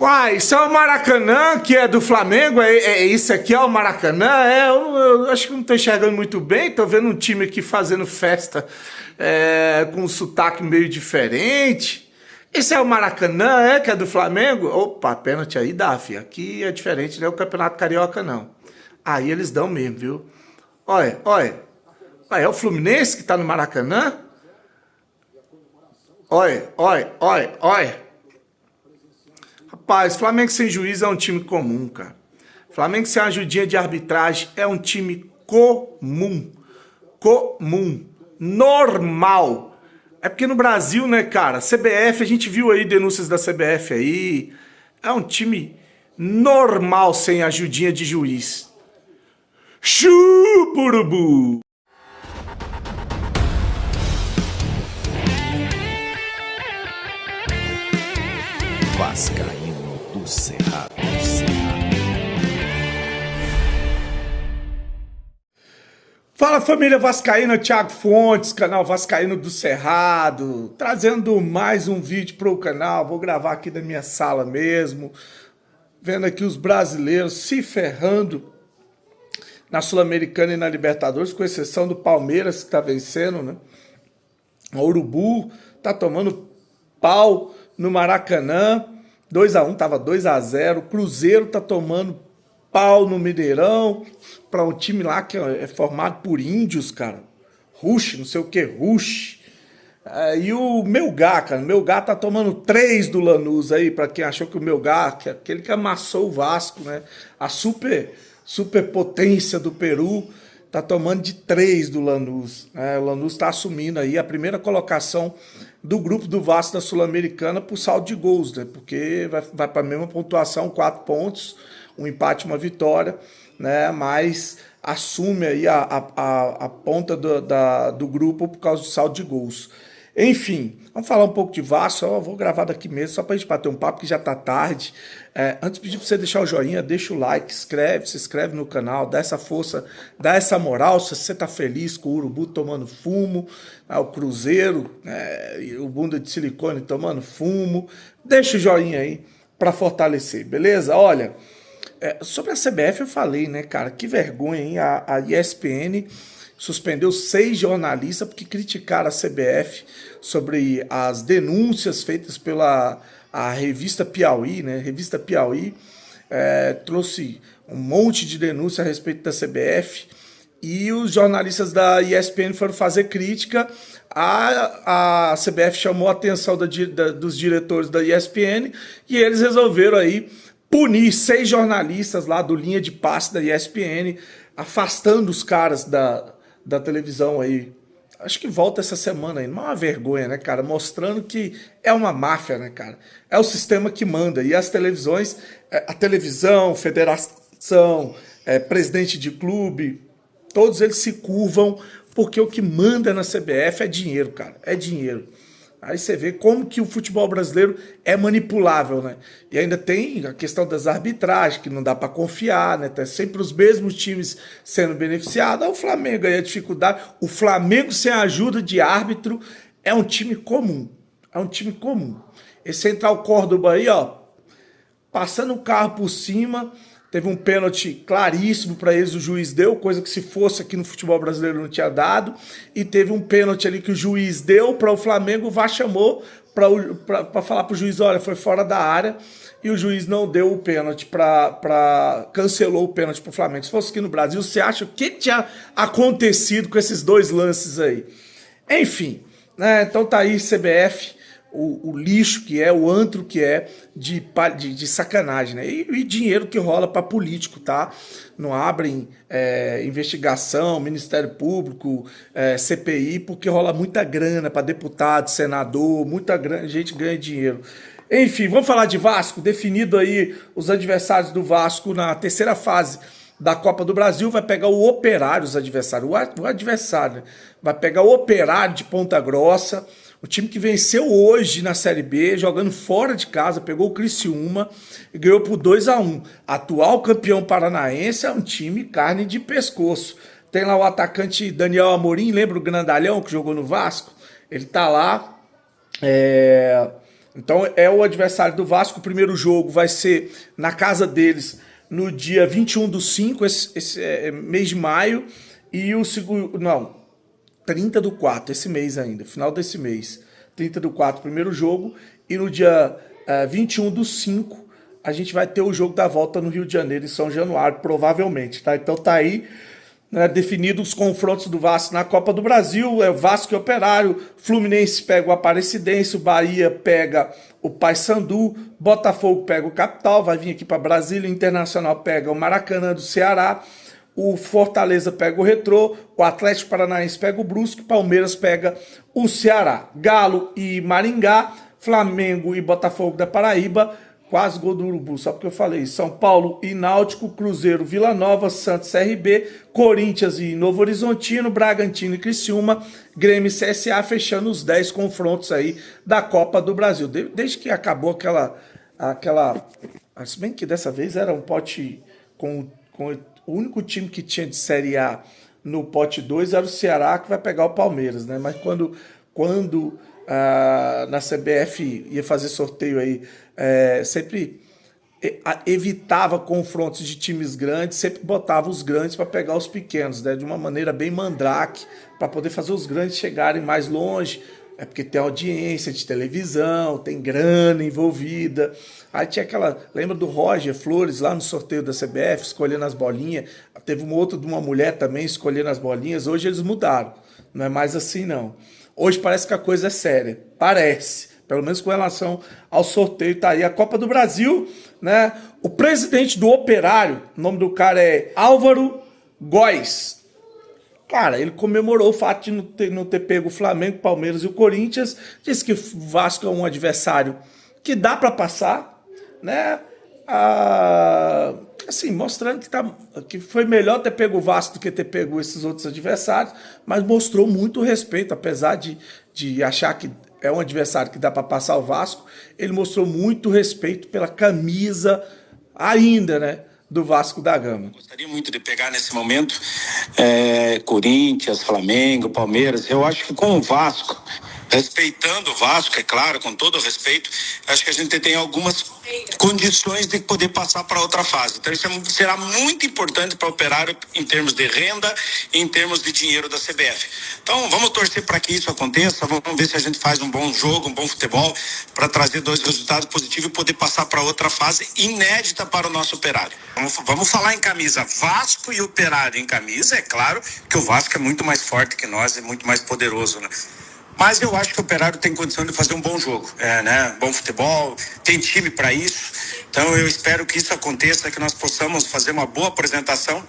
Uai, isso é o Maracanã, que é do Flamengo? Isso aqui é o Maracanã? Eu acho que não tô enxergando muito bem, tô vendo um time aqui fazendo festa com um sotaque meio diferente. Esse é o Maracanã, que é do Flamengo? Opa, pênalti aí dá, filho. Aqui é diferente, não é o Campeonato Carioca, não. Aí eles dão mesmo, viu? Olha, olha. Olha, é o Fluminense que tá no Maracanã? Olha, olha, olha, olha. Rapaz, Flamengo sem juiz é um time comum, cara. Flamengo sem ajudinha de arbitragem é um time comum. Comum. Normal. É porque no Brasil, né, cara, CBF, a gente viu aí denúncias da CBF aí. É um time normal sem ajudinha de juiz. Chupurubu! Vascaíno do Cerrado. Fala família Vascaína, Thiago Fontes, canal Vascaíno do Cerrado, trazendo mais um vídeo para o canal. Vou gravar aqui da minha sala mesmo, vendo aqui os brasileiros se ferrando na Sul-Americana e na Libertadores, com exceção do Palmeiras que está vencendo, né? O Urubu tá tomando pau no Maracanã, 2-1, tava 2-0. Cruzeiro tá tomando pau no Mineirão, para um time lá que é formado por índios, cara. Rush, não sei o que, Rush. E o Melgar, cara, o Melgar tá tomando 3 do Lanús aí, para quem achou que o Melgar, que é aquele que amassou o Vasco, né? A superpotência do Peru, tá tomando de 3 do Lanús. O Lanús tá assumindo aí a primeira colocação do grupo do Vasco da Sul-Americana por saldo de gols, né? Porque vai para a mesma pontuação, 4 pontos, um empate, uma vitória, né? Mas assume aí a ponta do grupo por causa do saldo de gols. Enfim, vamos falar um pouco de Vasco. Eu vou gravar daqui mesmo, só pra gente bater um papo, que já tá tarde. Antes de pedir pra você deixar o joinha, deixa o like, se inscreve no canal, dá essa força, dá essa moral. Se você tá feliz com o Urubu tomando fumo, o Cruzeiro, e o bunda de silicone tomando fumo, deixa o joinha aí pra fortalecer, beleza? Olha, sobre a CBF eu falei, né, cara, que vergonha, hein? A ESPN suspendeu 6 jornalistas porque criticaram a CBF sobre as denúncias feitas pela revista Piauí, né? A revista Piauí trouxe um monte de denúncias a respeito da CBF e os jornalistas da ESPN foram fazer crítica. A CBF chamou a atenção dos diretores da ESPN e eles resolveram aí punir 6 jornalistas lá do linha de passe da ESPN, afastando os caras da televisão aí. Acho que volta essa semana aí. Não é uma vergonha, né, cara? Mostrando que é uma máfia, né, cara? É o sistema que manda. E as televisões, a televisão, federação, presidente de clube, todos eles se curvam porque o que manda na CBF é dinheiro, cara. É dinheiro. Aí você vê como que o futebol brasileiro é manipulável, né? E ainda tem a questão das arbitragens, que não dá para confiar, né? Tá sempre os mesmos times sendo beneficiados. Aí o Flamengo aí a dificuldade. O Flamengo sem a ajuda de árbitro é um time comum. É um time comum. Esse Central Córdoba aí, ó, passando o carro por cima. Teve um pênalti claríssimo para eles, o juiz deu, coisa que se fosse aqui no futebol brasileiro não tinha dado. E teve um pênalti ali que o juiz deu para o Flamengo, o VAR chamou para falar para o juiz, olha, foi fora da área. E o juiz não deu o pênalti, cancelou o pênalti para o Flamengo. Se fosse aqui no Brasil, você acha o que tinha acontecido com esses 2 lances aí? Enfim, né? Então tá aí, CBF. O lixo que é, o antro que é de sacanagem, né? E dinheiro que rola para político, tá? Não abrem investigação, Ministério Público, CPI, porque rola muita grana para deputado, senador, muita gente ganha dinheiro. Enfim, vamos falar de Vasco, definido aí os adversários do Vasco na terceira fase da Copa do Brasil, vai pegar o Operário, os adversários, o adversário, né? Vai pegar o Operário de Ponta Grossa, o time que venceu hoje na Série B, jogando fora de casa, pegou o Criciúma e ganhou por 2-1. Atual campeão paranaense, é um time carne de pescoço. Tem lá o atacante Daniel Amorim, lembra o grandalhão que jogou no Vasco? Ele tá lá, Então é o adversário do Vasco. O primeiro jogo vai ser na casa deles no dia 21/5, esse mês de maio. E o segundo, não, 30/4, esse mês ainda, final desse mês. 30/4, primeiro jogo. E no dia 21/5, a gente vai ter o jogo da volta no Rio de Janeiro, em São Januário, provavelmente, tá? Então tá aí, né, definidos os confrontos do Vasco na Copa do Brasil. É o Vasco e Operário, Fluminense pega o Aparecidense, o Bahia pega o Paysandu, Botafogo pega o Capital, vai vir aqui para Brasília, Internacional pega o Maracanã do Ceará, o Fortaleza pega o Retrô, o Atlético Paranaense pega o Brusque, Palmeiras pega o Ceará, Galo e Maringá, Flamengo e Botafogo da Paraíba, quase gol do Urubu, só porque eu falei. São Paulo e Náutico, Cruzeiro, Vila Nova, Santos, CRB, Corinthians e Novo Horizontino, Bragantino e Criciúma, Grêmio e CSA, fechando os 10 confrontos aí da Copa do Brasil. Desde que acabou aquela... Se bem que dessa vez era um pote com o único time que tinha de Série A no pote 2 era o Ceará, que vai pegar o Palmeiras, né? Mas quando na CBF ia fazer sorteio aí, sempre evitava confrontos de times grandes, sempre botava os grandes para pegar os pequenos, né? De uma maneira bem mandrake, para poder fazer os grandes chegarem mais longe. É porque tem audiência de televisão, tem grana envolvida. Aí tinha aquela... Lembra do Roger Flores lá no sorteio da CBF, escolhendo as bolinhas? Teve um outro de uma mulher também escolhendo as bolinhas. Hoje eles mudaram. Não é mais assim, não. Hoje parece que a coisa é séria. Parece. Pelo menos com relação ao sorteio. Tá aí a Copa do Brasil, né? O presidente do Operário, o nome do cara é Álvaro Góes. Cara, ele comemorou o fato de não ter pego o Flamengo, o Palmeiras e o Corinthians. Disse que o Vasco é um adversário que dá para passar, né? Assim, mostrando que foi melhor ter pego o Vasco do que ter pego esses outros adversários, mas mostrou muito respeito, apesar de achar que é um adversário que dá para passar o Vasco, ele mostrou muito respeito pela camisa ainda, né, do Vasco da Gama. Gostaria muito de pegar nesse momento Corinthians, Flamengo, Palmeiras. Eu acho que com o Vasco, respeitando o Vasco, é claro, com todo o respeito, acho que a gente tem algumas condições de poder passar para outra fase. Então isso será muito importante para o Operário em termos de renda e em termos de dinheiro da CBF. Então vamos torcer para que isso aconteça, vamos ver se a gente faz um bom jogo, um bom futebol, para trazer 2 resultados positivos e poder passar para outra fase inédita para o nosso Operário. Vamos falar em camisa, Vasco e Operário em camisa, é claro que o Vasco é muito mais forte que nós, é muito mais poderoso, né? Mas eu acho que o Operário tem condição de fazer um bom jogo, né? Bom futebol, tem time para isso. Então eu espero que isso aconteça, que nós possamos fazer uma boa apresentação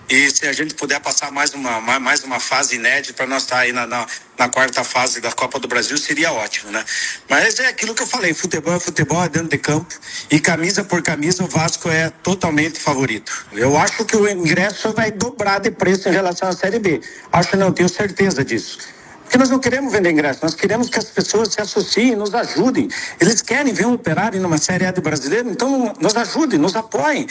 e se a gente puder passar mais uma fase inédita para nós estar aí na 4ª fase da Copa do Brasil, seria ótimo, né? Mas é aquilo que eu falei, futebol é dentro de campo e camisa por camisa o Vasco é totalmente favorito. Eu acho que o ingresso vai dobrar de preço em relação à Série B. Não, tenho certeza disso. Porque nós não queremos vender ingresso, nós queremos que as pessoas se associem, nos ajudem. Eles querem ver um Operário numa Série A do Brasileiro, então nos ajudem, nos apoiem.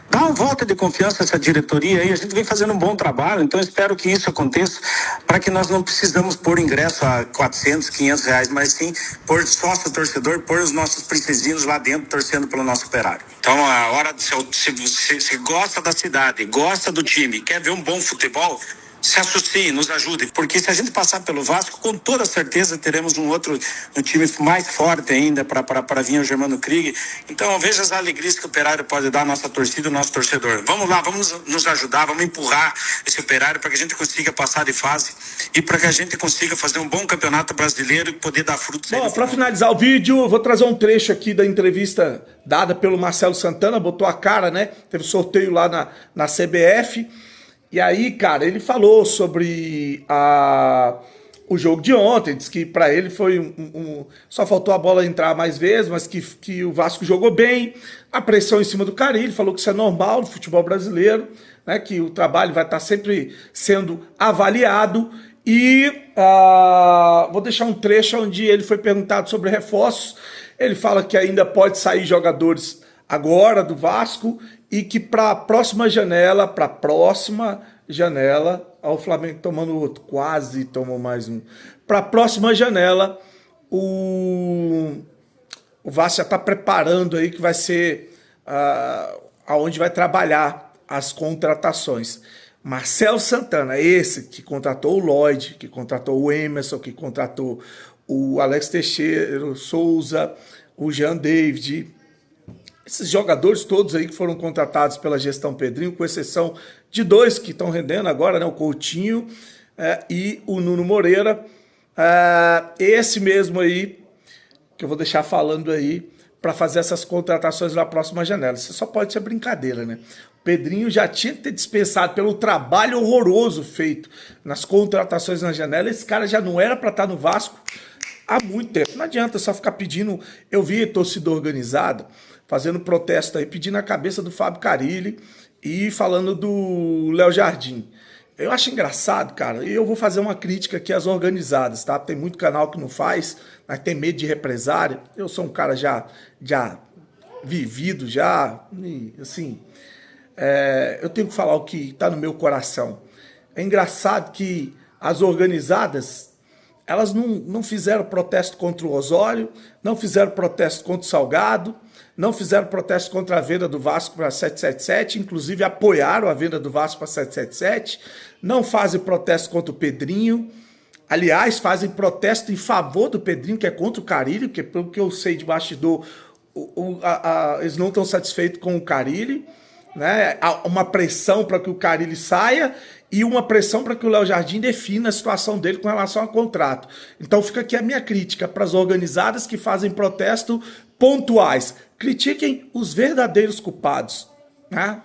Dá um voto de confiança a essa diretoria aí, a gente vem fazendo um bom trabalho, então espero que isso aconteça, para que nós não precisamos pôr ingresso a 400, 500 reais, mas sim pôr sócio torcedor, pôr os nossos princesinhos lá dentro torcendo pelo nosso Operário. Então a hora, se gosta da cidade, gosta do time, quer ver um bom futebol, se associe, nos ajude, porque se a gente passar pelo Vasco, com toda certeza teremos um time mais forte ainda para vir o Germano Krieg. Então veja as alegrias que o Operário pode dar à nossa torcida, ao nosso torcedor. Vamos lá, vamos nos ajudar, vamos empurrar esse Operário para que a gente consiga passar de fase e para que a gente consiga fazer um bom campeonato brasileiro e poder dar frutos. Bom, para finalizar o vídeo, vou trazer um trecho aqui da entrevista dada pelo Marcelo Santana, botou a cara, né? Teve sorteio lá na CBF. E aí, cara, ele falou sobre o jogo de ontem, disse que para ele foi só faltou a bola entrar mais vezes, mas que o Vasco jogou bem, a pressão em cima do Carille, falou que isso é normal no futebol brasileiro, né, que o trabalho vai estar sempre sendo avaliado. E vou deixar um trecho onde ele foi perguntado sobre reforços. Ele fala que ainda pode sair jogadores agora do Vasco e que para a próxima janela, ó, o Flamengo tomando outro, quase tomou mais um. Para a próxima janela, o o Vasco já está preparando aí que vai ser aonde vai trabalhar as contratações. Marcelo Santana, esse que contratou o Lloyd, que contratou o Emerson, que contratou o Alex Teixeira, o Souza, o Jean David, esses jogadores todos aí que foram contratados pela gestão Pedrinho, com exceção de 2 que estão rendendo agora, né, o Coutinho e o Nuno Moreira, esse mesmo aí, que eu vou deixar falando aí, para fazer essas contratações na próxima janela. Isso só pode ser brincadeira, né? O Pedrinho já tinha que ter dispensado pelo trabalho horroroso feito nas contratações na janela. Esse cara já não era para estar no Vasco há muito tempo. Não adianta só ficar pedindo... Eu vi torcida organizada fazendo protesto aí, pedindo a cabeça do Fábio Carille e falando do Léo Jardim. Eu acho engraçado, cara, e eu vou fazer uma crítica aqui às organizadas, tá? Tem muito canal que não faz, mas tem medo de represária. Eu sou um cara já vivido, e, assim, eu tenho que falar o que está no meu coração. É engraçado que as organizadas, elas não fizeram protesto contra o Osório, não fizeram protesto contra o Salgado, não fizeram protesto contra a venda do Vasco para 777, inclusive apoiaram a venda do Vasco para 777, não fazem protesto contra o Pedrinho, aliás, fazem protesto em favor do Pedrinho, que é contra o Carille, porque pelo que eu sei de bastidor, eles não estão satisfeitos com o Carille, né? Há uma pressão para que o Carille saia e uma pressão para que o Léo Jardim defina a situação dele com relação ao contrato. Então fica aqui a minha crítica para as organizadas que fazem protesto pontuais. Critiquem os verdadeiros culpados, né?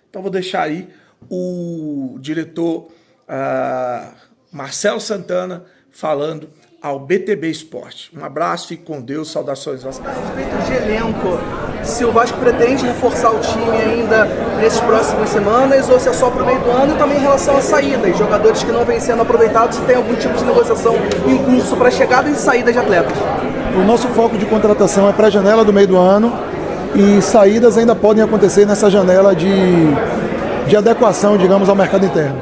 Então vou deixar aí o diretor Marcelo Santana falando ao BTB Esporte. Um abraço, fique com Deus, saudações vascaínas. A respeito de elenco, se o Vasco pretende reforçar o time ainda nesses próximas semanas ou se é só para o meio do ano, e também em relação a saídas, jogadores que não vêm sendo aproveitados, se tem algum tipo de negociação em curso para chegada e saída de atletas. O nosso foco de contratação é para a janela do meio do ano e saídas ainda podem acontecer nessa janela de adequação, digamos, ao mercado interno.